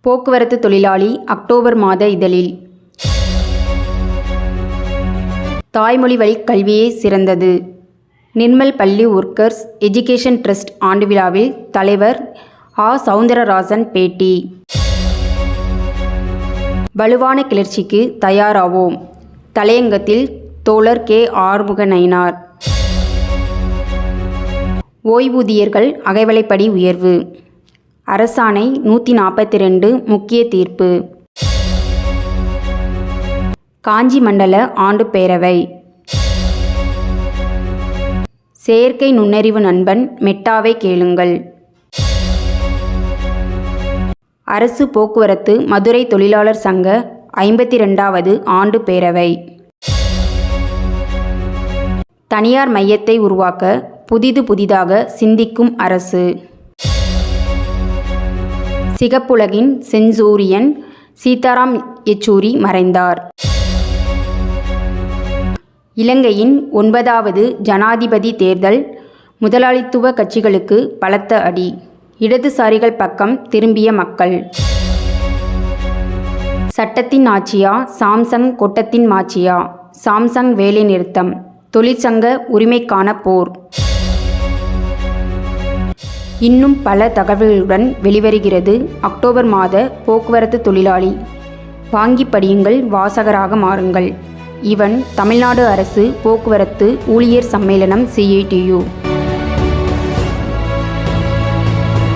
போக்குவரத்து தொழிலாளி அக்டோபர் மாத இதழில். தாய்மொழி வழி கல்வியே சிறந்தது. நிர்மல் பள்ளி ஒர்க்கர்ஸ் எஜுகேஷன் ட்ரஸ்ட் ஆண்டு விழாவில் தலைவர் ஆ. சவுந்தரராஜன் பேட்டி. வலுவான கிளர்ச்சிக்கு தயாராவோம். தலையங்கத்தில் தோழர் கே. ஆறுமுக நயினார். ஓய்வூதியர்கள் அகவிலைப்படி உயர்வு. அரசாணை 142 முக்கிய தீர்ப்பு. காஞ்சி மண்டல ஆண்டு பேரவை. செயற்கை நுண்ணறிவு நண்பன் மெட்டாவை கேளுங்கள். அரசு போக்குவரத்து மதுரை தொழிலாளர் சங்க 52வது ஆண்டு பேரவை. தனியார் மையத்தை உருவாக்க புதிதாக சிந்திக்கும் அரசு. சிகப்புலகின் செஞ்சூரியன் சீதாராம் யெச்சூரி மறைந்தார். இலங்கையின் 9வது ஜனாதிபதி தேர்தல் முதலாளித்துவ கட்சிகளுக்கு பலத்த அடி. இடதுசாரிகள் பக்கம் திரும்பிய மக்கள். சட்டத்தின் ஆட்சியா சாம்சங் கொட்டத்தின் மாட்சியா? சாம்சங் வேலை நிறுத்தம். தொழிற்சங்க உரிமைக்கான போர். இன்னும் பல தகவல்களுடன் வெளிவருகிறது அக்டோபர் மாத போக்குவரத்து தொழிலாளி. வாங்கி படியுங்கள், வாசகராக மாறுங்கள். இவன் தமிழ்நாடு அரசு போக்குவரத்து ஊழியர் சம்மேளனம் CITU.